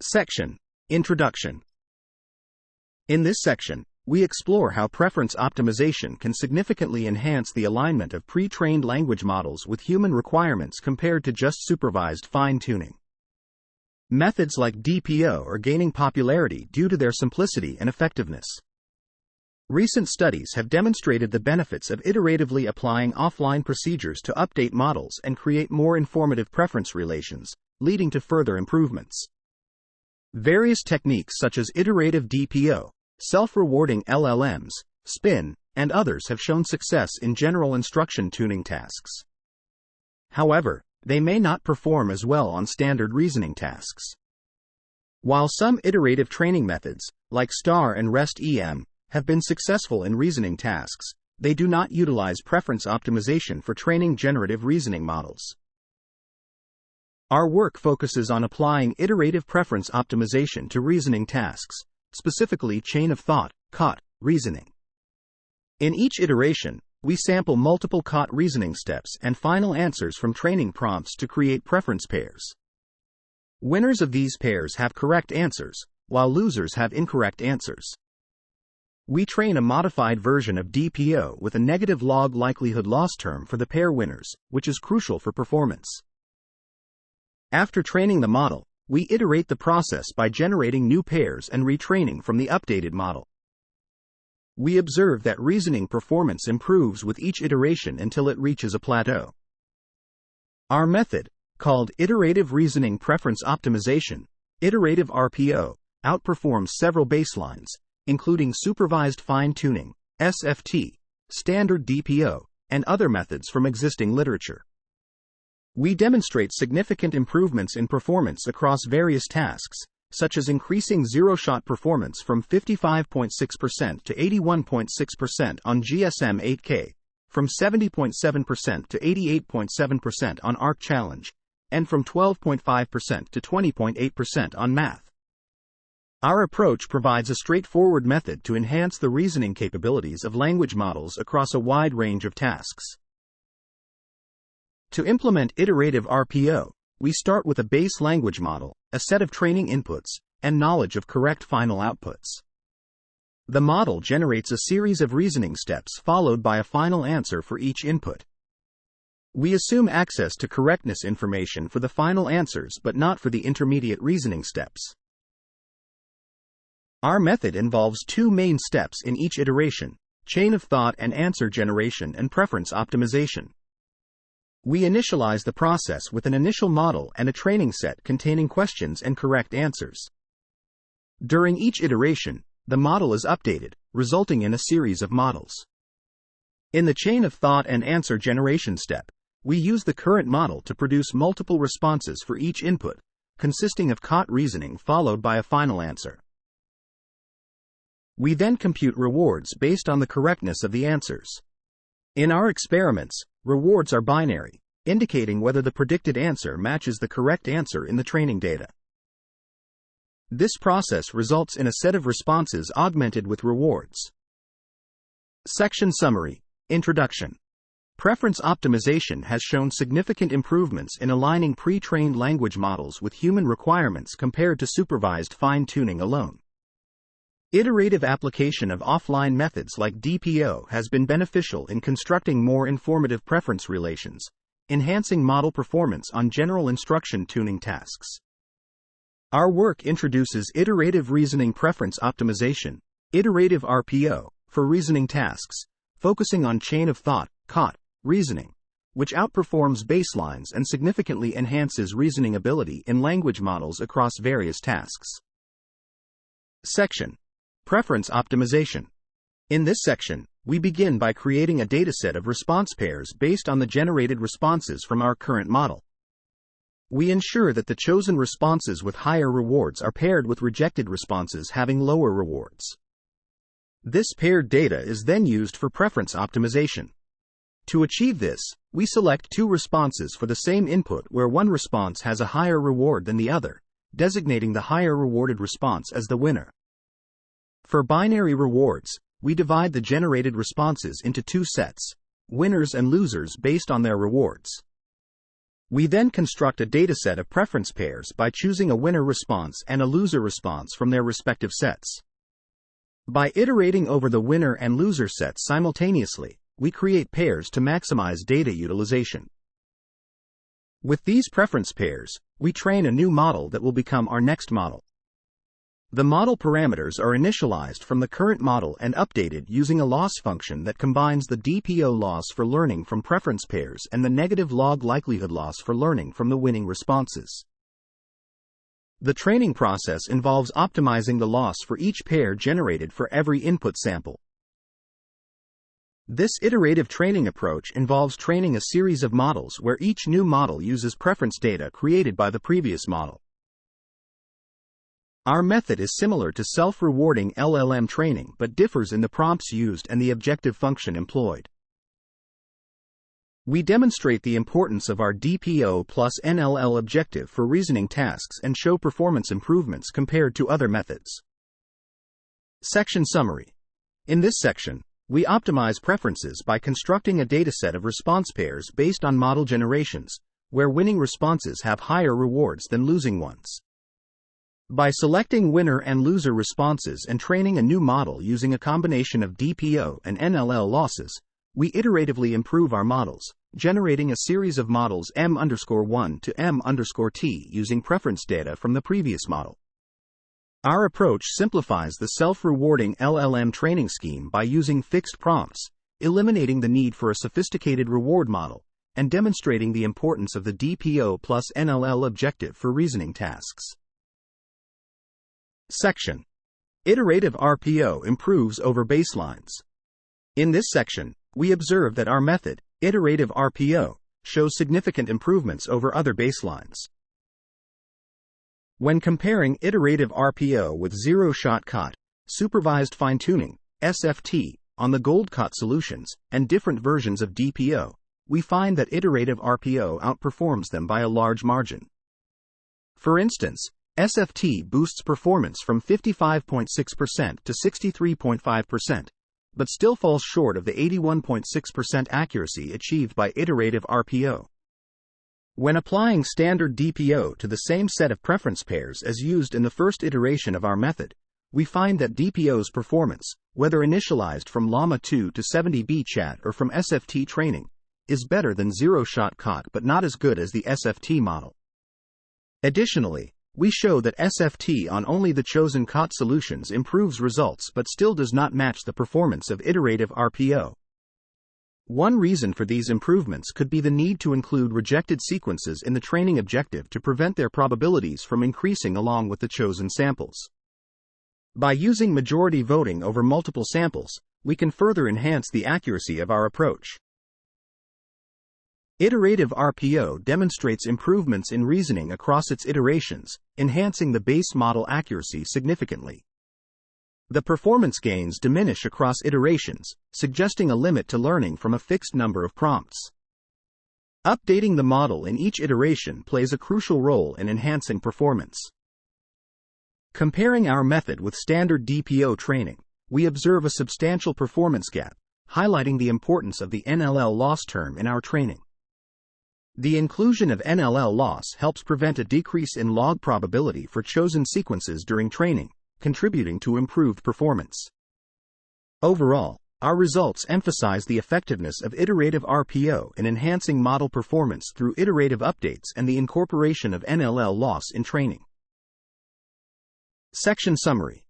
Section: Introduction. In this section, we explore how preference optimization can significantly enhance the alignment of pre-trained language models with human requirements compared to just supervised fine-tuning. Methods like DPO are gaining popularity due to their simplicity and effectiveness. Recent studies have demonstrated the benefits of iteratively applying offline procedures to update models and create more informative preference relations, leading to further improvements. Various techniques such as iterative DPO, self-rewarding LLMs, spin, and others have shown success in general instruction tuning tasks. However, they may not perform as well on standard reasoning tasks. While some iterative training methods, like STAR and REST-EM, have been successful in reasoning tasks, they do not utilize preference optimization for training generative reasoning models. Our work focuses on applying iterative preference optimization to reasoning tasks, specifically chain of thought, COT, reasoning. In each iteration, we sample multiple COT reasoning steps and final answers from training prompts to create preference pairs. Winners of these pairs have correct answers, while losers have incorrect answers. We train a modified version of DPO with a negative log likelihood loss term for the pair winners, which is crucial for performance. After training the model, we iterate the process by generating new pairs and retraining from the updated model. We observe that reasoning performance improves with each iteration until it reaches a plateau. Our method, called Iterative Reasoning Preference Optimization, Iterative RPO, outperforms several baselines, including supervised fine-tuning, SFT, standard DPO, and other methods from existing literature. We demonstrate significant improvements in performance across various tasks, such as increasing zero-shot performance from 55.6% to 81.6% on GSM 8K, from 70.7% to 88.7% on ARC Challenge, and from 12.5% to 20.8% on Math. Our approach provides a straightforward method to enhance the reasoning capabilities of language models across a wide range of tasks. To implement iterative RPO, we start with a base language model, a set of training inputs, and knowledge of correct final outputs. The model generates a series of reasoning steps followed by a final answer for each input. We assume access to correctness information for the final answers but not for the intermediate reasoning steps. Our method involves two main steps in each iteration: chain of thought and answer generation and preference optimization. We initialize the process with an initial model and a training set containing questions and correct answers. During each iteration, the model is updated, resulting in a series of models. In the chain of thought and answer generation step, we use the current model to produce multiple responses for each input, consisting of COT reasoning followed by a final answer. We then compute rewards based on the correctness of the answers. In our experiments, rewards are binary, indicating whether the predicted answer matches the correct answer in the training data. This process results in a set of responses augmented with rewards. Section Summary. Introduction. Preference optimization has shown significant improvements in aligning pre-trained language models with human requirements compared to supervised fine-tuning alone. Iterative application of offline methods like DPO has been beneficial in constructing more informative preference relations, enhancing model performance on general instruction tuning tasks. Our work introduces iterative reasoning preference optimization, iterative RPO, for reasoning tasks, focusing on chain of thought, COT, reasoning, which outperforms baselines and significantly enhances reasoning ability in language models across various tasks. Section: Preference optimization. In this section, we begin by creating a dataset of response pairs based on the generated responses from our current model. We ensure that the chosen responses with higher rewards are paired with rejected responses having lower rewards. This paired data is then used for preference optimization. To achieve this, we select two responses for the same input where one response has a higher reward than the other, designating the higher rewarded response as the winner. For binary rewards, we divide the generated responses into two sets, winners and losers based on their rewards. We then construct a dataset of preference pairs by choosing a winner response and a loser response from their respective sets. By iterating over the winner and loser sets simultaneously, we create pairs to maximize data utilization. With these preference pairs, we train a new model that will become our next model. The model parameters are initialized from the current model and updated using a loss function that combines the DPO loss for learning from preference pairs and the negative log likelihood loss for learning from the winning responses. The training process involves optimizing the loss for each pair generated for every input sample. This iterative training approach involves training a series of models where each new model uses preference data created by the previous model. Our method is similar to self-rewarding LLM training but differs in the prompts used and the objective function employed. We demonstrate the importance of our DPO plus NLL objective for reasoning tasks and show performance improvements compared to other methods. Section Summary. In this section, we optimize preferences by constructing a dataset of response pairs based on model generations, where winning responses have higher rewards than losing ones. By selecting winner and loser responses and training a new model using a combination of DPO and NLL losses, we iteratively improve our models, generating a series of models M_1 to M_T using preference data from the previous model. Our approach simplifies the self-rewarding LLM training scheme by using fixed prompts, eliminating the need for a sophisticated reward model, and demonstrating the importance of the DPO plus NLL objective for reasoning tasks. Section. Iterative RPO improves over baselines. In this section, we observe that our method, Iterative RPO, shows significant improvements over other baselines. When comparing Iterative RPO with zero-shot COT, supervised fine-tuning, SFT, on the gold COT solutions, and different versions of DPO, we find that Iterative RPO outperforms them by a large margin. For instance, SFT boosts performance from 55.6% to 63.5%, but still falls short of the 81.6% accuracy achieved by Iterative RPO. When applying standard DPO to the same set of preference pairs as used in the first iteration of our method, we find that DPO's performance, whether initialized from Llama 2 to 70B chat or from SFT training, is better than zero-shot COT but not as good as the SFT model. Additionally, we show that SFT on only the chosen COT solutions improves results but still does not match the performance of Iterative RPO. One reason for these improvements could be the need to include rejected sequences in the training objective to prevent their probabilities from increasing along with the chosen samples. By using majority voting over multiple samples, we can further enhance the accuracy of our approach. Iterative RPO demonstrates improvements in reasoning across its iterations, enhancing the base model accuracy significantly. The performance gains diminish across iterations, suggesting a limit to learning from a fixed number of prompts. Updating the model in each iteration plays a crucial role in enhancing performance. Comparing our method with standard DPO training, we observe a substantial performance gap, highlighting the importance of the NLL loss term in our training. The inclusion of NLL loss helps prevent a decrease in log probability for chosen sequences during training, contributing to improved performance. Overall, our results emphasize the effectiveness of Iterative RPO in enhancing model performance through iterative updates and the incorporation of NLL loss in training. Section Summary.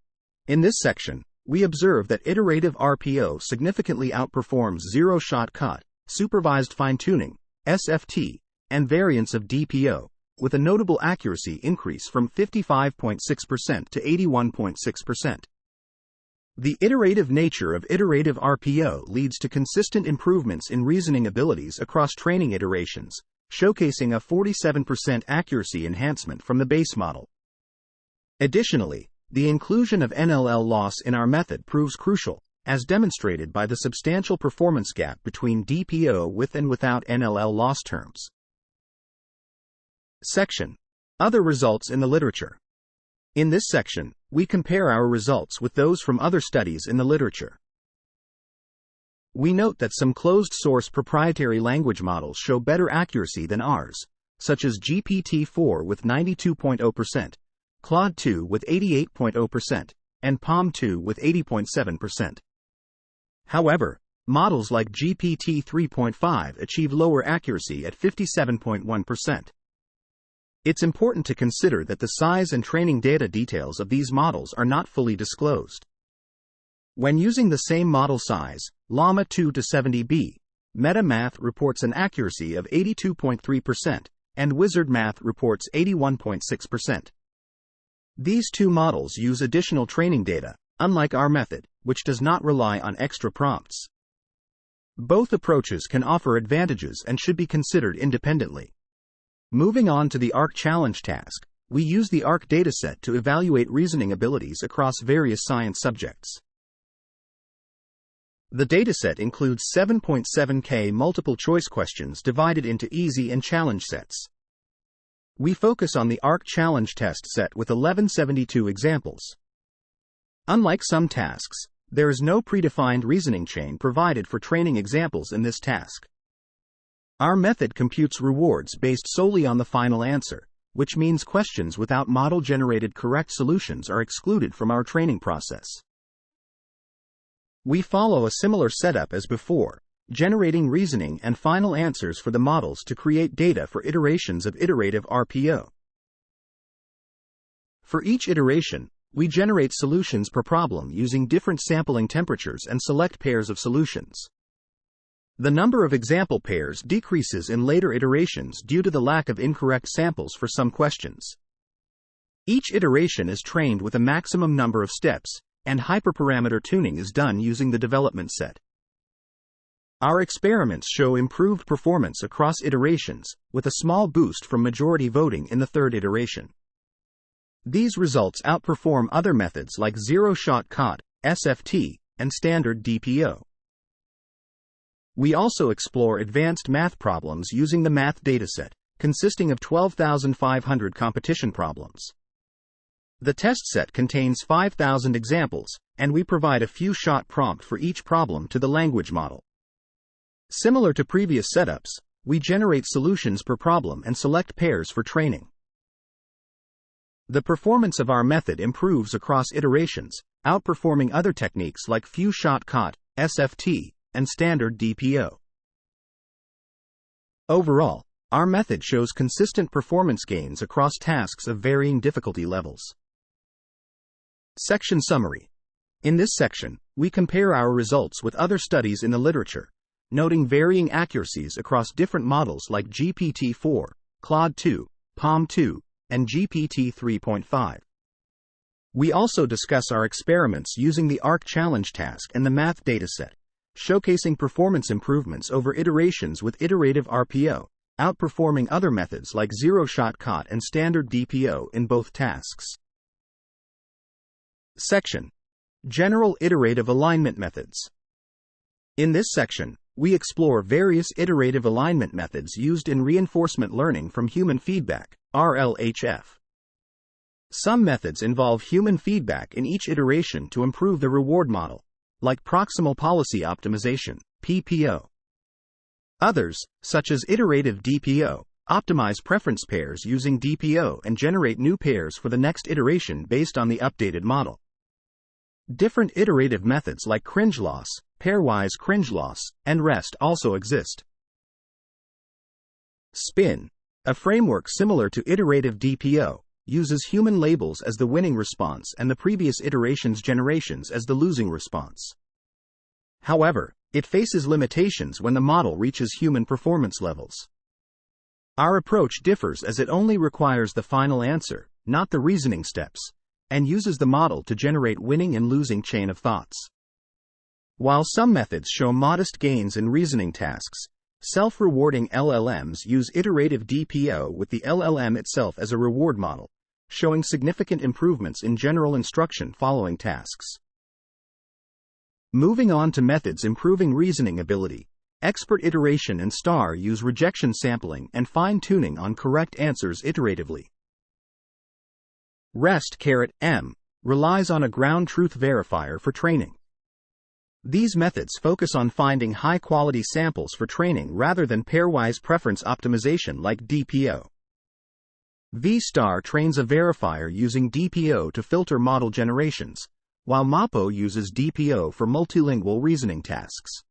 In this section, we observe that Iterative RPO significantly outperforms zero-shot COT, supervised fine-tuning, SFT, and variants of DPO, with a notable accuracy increase from 55.6% to 81.6%. The iterative nature of Iterative RPO leads to consistent improvements in reasoning abilities across training iterations, showcasing a 47% accuracy enhancement from the base model. Additionally, the inclusion of NLL loss in our method proves crucial, as demonstrated by the substantial performance gap between DPO with and without NLL loss terms. Section. Other results in the literature. In this section, we compare our results with those from other studies in the literature. We note that some closed-source proprietary language models show better accuracy than ours, such as GPT-4 with 92.0%, Claude 2 with 88.0%, and PaLM 2 with 80.7%. However, models like GPT 3.5 achieve lower accuracy at 57.1%. It's important to consider that the size and training data details of these models are not fully disclosed. When using the same model size, Llama 2 to 70B, MetaMath reports an accuracy of 82.3%, and Wizard Math reports 81.6%. These two models use additional training data, unlike our method, which does not rely on extra prompts. Both approaches can offer advantages and should be considered independently. Moving on to the ARC challenge task, we use the ARC dataset to evaluate reasoning abilities across various science subjects. The dataset includes 7.7K multiple-choice questions divided into easy and challenge sets. We focus on the ARC challenge test set with 1172 examples. Unlike some tasks, there is no predefined reasoning chain provided for training examples in this task. Our method computes rewards based solely on the final answer, which means questions without model-generated correct solutions are excluded from our training process. We follow a similar setup as before, generating reasoning and final answers for the models to create data for iterations of iterative RPO. For each iteration, we generate solutions per problem using different sampling temperatures and select pairs of solutions. The number of example pairs decreases in later iterations due to the lack of incorrect samples for some questions. Each iteration is trained with a maximum number of steps, and hyperparameter tuning is done using the development set. Our experiments show improved performance across iterations, with a small boost from majority voting in the third iteration. These results outperform other methods like zero-shot COT, SFT, and standard DPO. We also explore advanced math problems using the math dataset, consisting of 12,500 competition problems. The test set contains 5,000 examples, and we provide a few-shot prompt for each problem to the language model. Similar to previous setups, we generate solutions per problem and select pairs for training. The performance of our method improves across iterations, outperforming other techniques like few-shot COT, SFT, and standard DPO. Overall, our method shows consistent performance gains across tasks of varying difficulty levels. Section Summary. In this section, we compare our results with other studies in the literature, noting varying accuracies across different models like GPT-4, Claude 2, PaLM 2, and GPT 3.5. We also discuss our experiments using the ARC challenge task and the math dataset, showcasing performance improvements over iterations with iterative RPO, outperforming other methods like zero-shot COT and standard DPO in both tasks. Section: General Iterative Alignment Methods. In this section, we explore various iterative alignment methods used in reinforcement learning from human feedback, RLHF. Some methods involve human feedback in each iteration to improve the reward model, like proximal policy optimization, PPO. Others, such as iterative DPO, optimize preference pairs using DPO and generate new pairs for the next iteration based on the updated model. Different iterative methods like cringe loss, pairwise cringe loss, and REST also exist. SPIN, a framework similar to iterative DPO, uses human labels as the winning response and the previous iteration's generations as the losing response. However, it faces limitations when the model reaches human performance levels. Our approach differs as it only requires the final answer, not the reasoning steps, and uses the model to generate winning and losing chain of thoughts. While some methods show modest gains in reasoning tasks, self-rewarding LLMs use iterative DPO with the LLM itself as a reward model, showing significant improvements in general instruction following tasks. Moving on to methods improving reasoning ability, expert iteration and STAR use rejection sampling and fine-tuning on correct answers iteratively. REST-M relies on a ground truth verifier for training. These methods focus on finding high-quality samples for training rather than pairwise preference optimization like DPO. V-star trains a verifier using DPO to filter model generations, while MAPO uses DPO for multilingual reasoning tasks.